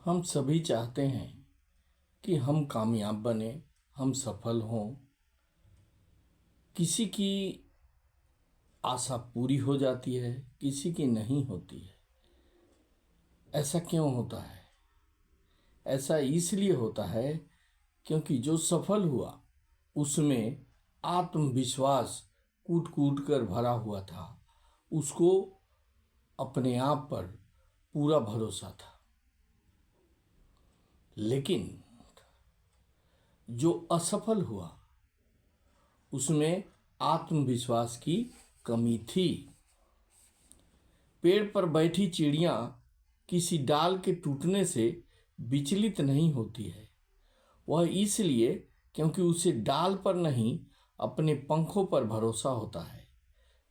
हम सभी चाहते हैं कि हम कामयाब बने, हम सफल हों। किसी की आशा पूरी हो जाती है, किसी की नहीं होती है। ऐसा क्यों होता है? ऐसा इसलिए होता है क्योंकि जो सफल हुआ उसमें आत्मविश्वास कूट कूट कर भरा हुआ था। उसको अपने आप पर पूरा भरोसा था। लेकिन जो असफल हुआ उसमें आत्मविश्वास की कमी थी। पेड़ पर बैठी चिड़िया किसी डाल के टूटने से विचलित नहीं होती है। वह इसलिए क्योंकि उसे डाल पर नहीं, अपने पंखों पर भरोसा होता है।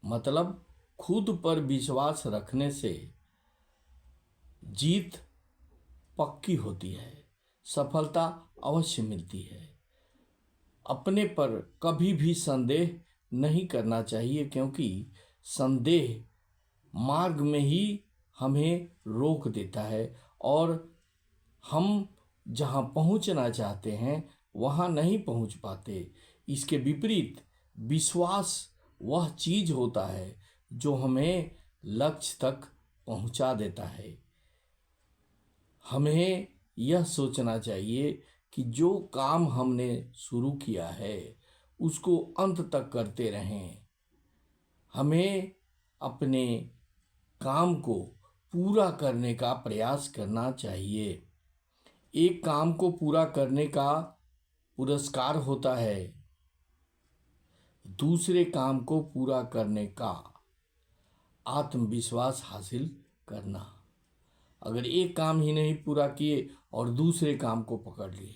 मतलब खुद पर विश्वास रखने से जीत पक्की होती है, सफलता अवश्य मिलती है। अपने पर कभी भी संदेह नहीं करना चाहिए, क्योंकि संदेह मार्ग में ही हमें रोक देता है और हम जहाँ पहुँचना चाहते हैं वहाँ नहीं पहुँच पाते। इसके विपरीत विश्वास वह चीज होता है जो हमें लक्ष्य तक पहुँचा देता है। हमें यह सोचना चाहिए कि जो काम हमने शुरू किया है उसको अंत तक करते रहें। हमें अपने काम को पूरा करने का प्रयास करना चाहिए। एक काम को पूरा करने का पुरस्कार होता है दूसरे काम को पूरा करने का आत्मविश्वास हासिल करना। अगर एक काम ही नहीं पूरा किए और दूसरे काम को पकड़ लिए,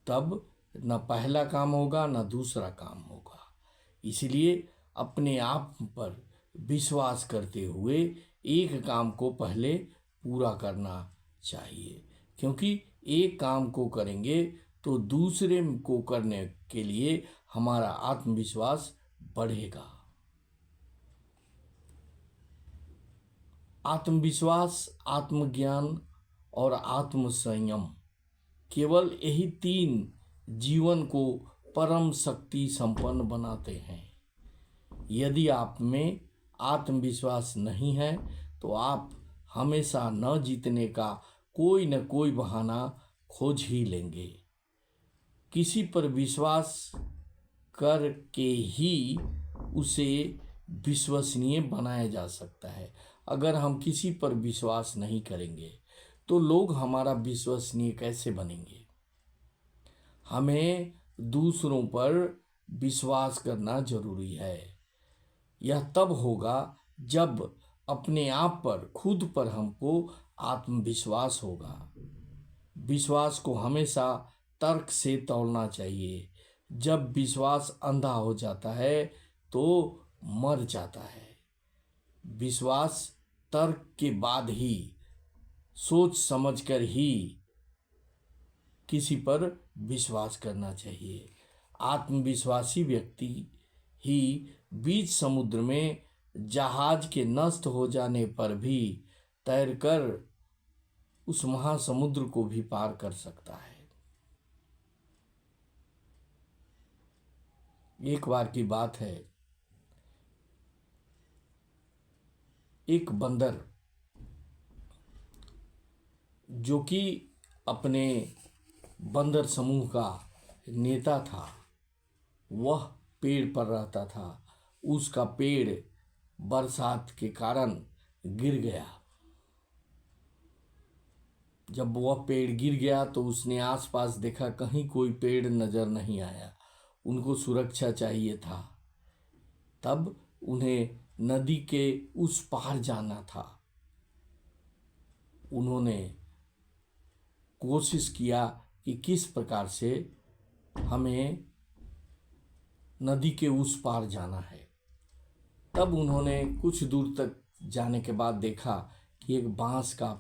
तब न पहला काम होगा न दूसरा काम होगा। इसलिए अपने आप पर विश्वास करते हुए एक काम को पहले पूरा करना चाहिए, क्योंकि एक काम को करेंगे तो दूसरे को करने के लिए हमारा आत्मविश्वास बढ़ेगा। आत्मविश्वास, आत्मज्ञान और आत्मसंयम, केवल यही तीन जीवन को परम शक्ति संपन्न बनाते हैं। यदि आप में आत्मविश्वास नहीं है तो आप हमेशा न जीतने का कोई न कोई बहाना खोज ही लेंगे। किसी पर विश्वास करके ही उसे विश्वसनीय बनाया जा सकता है। अगर हम किसी पर विश्वास नहीं करेंगे तो लोग हमारा विश्वसनीय कैसे बनेंगे? हमें दूसरों पर विश्वास करना जरूरी है। यह तब होगा जब अपने आप पर, खुद पर हमको आत्मविश्वास होगा। विश्वास को हमेशा तर्क से तौलना चाहिए। जब विश्वास अंधा हो जाता है तो मर जाता है। विश्वास तर्क के बाद ही, सोच समझकर ही किसी पर विश्वास करना चाहिए। आत्मविश्वासी व्यक्ति ही बीच समुद्र में जहाज के नष्ट हो जाने पर भी तैरकर उस महासमुद्र को भी पार कर सकता है। एक बार की बात है, एक बंदर जो कि अपने बंदर समूह का नेता था, वह पेड़ पर रहता था। उसका पेड़ बरसात के कारण गिर गया। जब वह पेड़ गिर गया तो उसने आसपास देखा, कहीं कोई पेड़ नजर नहीं आया। उनको सुरक्षा चाहिए था। तब उन्हें नदी के उस पार जाना था। उन्होंने कोशिश किया कि किस प्रकार से हमें नदी के उस पार जाना है। तब उन्होंने कुछ दूर तक जाने के बाद देखा कि एक बांस का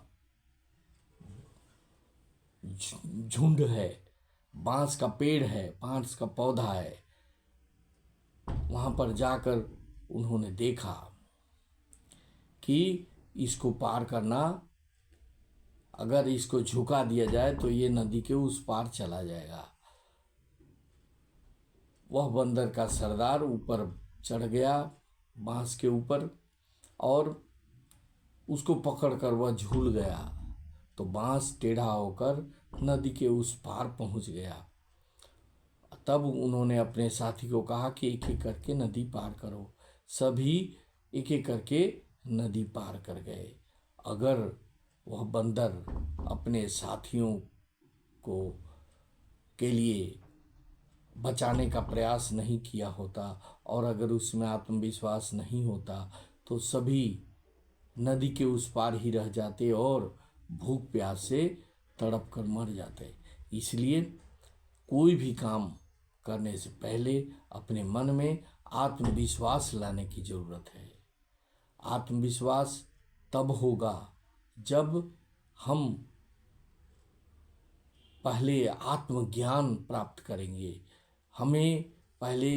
झुंड है, बांस का पेड़ है, बांस का पौधा है। वहां पर जाकर उन्होंने देखा कि इसको पार करना अगर इसको झुका दिया जाए तो ये नदी के उस पार चला जाएगा। वह बंदर का सरदार ऊपर चढ़ गया बांस के ऊपर और उसको पकड़कर वह झूल गया, तो बांस टेढ़ा होकर नदी के उस पार पहुंच गया। तब उन्होंने अपने साथी को कहा कि एक एक करके नदी पार करो। सभी एक एक करके नदी पार कर गए। अगर वह बंदर अपने साथियों को के लिए बचाने का प्रयास नहीं किया होता और अगर उसमें आत्मविश्वास नहीं होता तो सभी नदी के उस पार ही रह जाते और भूख प्यास से तड़प कर मर जाते। इसलिए कोई भी काम करने से पहले अपने मन में आत्मविश्वास लाने की जरूरत है। आत्मविश्वास तब होगा जब हम पहले आत्मज्ञान प्राप्त करेंगे। हमें पहले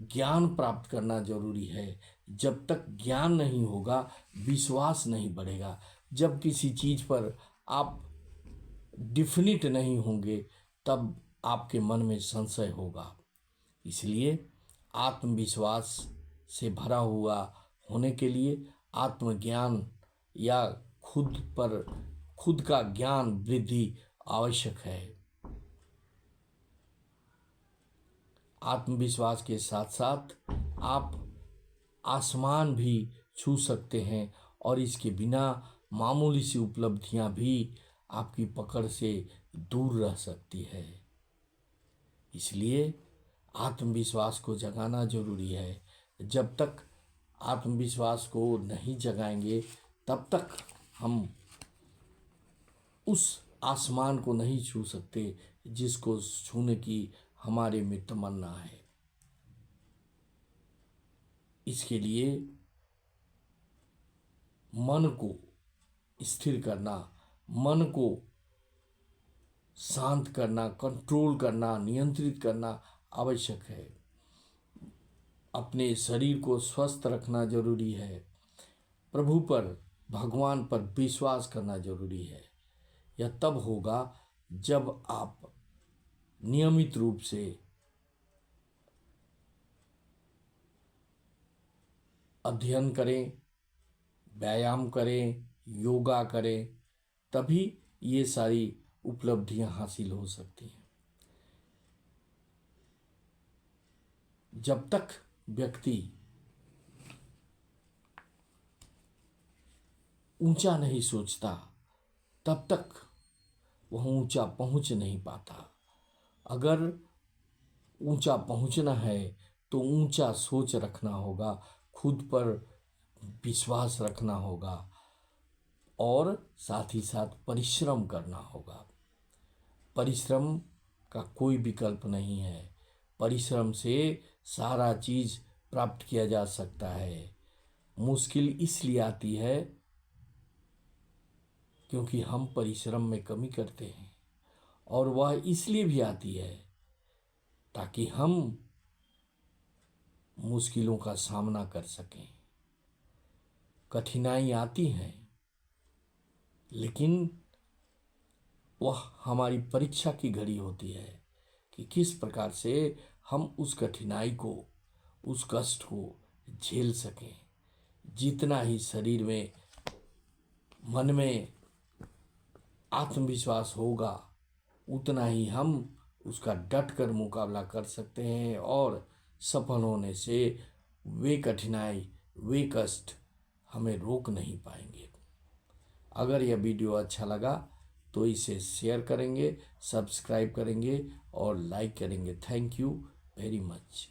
ज्ञान प्राप्त करना जरूरी है। जब तक ज्ञान नहीं होगा विश्वास नहीं बढ़ेगा। जब किसी चीज़ पर आप डिफिनिट नहीं होंगे तब आपके मन में संशय होगा। इसलिए आत्मविश्वास से भरा हुआ होने के लिए आत्मज्ञान या खुद का ज्ञान वृद्धि आवश्यक है। आत्मविश्वास के साथ साथ आप आसमान भी छू सकते हैं और इसके बिना मामूली सी उपलब्धियां भी आपकी पकड़ से दूर रह सकती है। इसलिए आत्मविश्वास को जगाना जरूरी है। जब तक आत्मविश्वास को नहीं जगाएंगे तब तक हम उस आसमान को नहीं छू सकते जिसको छूने की हमारे में तमन्ना है। इसके लिए मन को स्थिर करना, मन को शांत करना, कंट्रोल करना, नियंत्रित करना आवश्यक है। अपने शरीर को स्वस्थ रखना जरूरी है। प्रभु पर, भगवान पर विश्वास करना जरूरी है। यह तब होगा जब आप नियमित रूप से अध्ययन करें, व्यायाम करें, योगा करें, तभी ये सारी उपलब्धियां हासिल हो सकती हैं। जब तक व्यक्ति ऊंचा नहीं सोचता तब तक वह ऊंचा पहुंच नहीं पाता। अगर ऊंचा पहुंचना है तो ऊंचा सोच रखना होगा, खुद पर विश्वास रखना होगा और साथ ही साथ परिश्रम करना होगा। परिश्रम का कोई विकल्प नहीं है। परिश्रम से सारा चीज प्राप्त किया जा सकता है। मुश्किल इसलिए आती है क्योंकि हम परिश्रम में कमी करते हैं और वह इसलिए भी आती है ताकि हम मुश्किलों का सामना कर सकें। कठिनाई आती हैं लेकिन वह हमारी परीक्षा की घड़ी होती है कि किस प्रकार से हम उस कठिनाई को, उस कष्ट को झेल सकें। जितना ही शरीर में, मन में आत्मविश्वास होगा उतना ही हम उसका डट कर मुकाबला कर सकते हैं और सफल होने से वे कठिनाई, वे कष्ट हमें रोक नहीं पाएंगे। अगर यह वीडियो अच्छा लगा तो इसे शेयर करेंगे, सब्सक्राइब करेंगे और लाइक करेंगे। Thank you very much.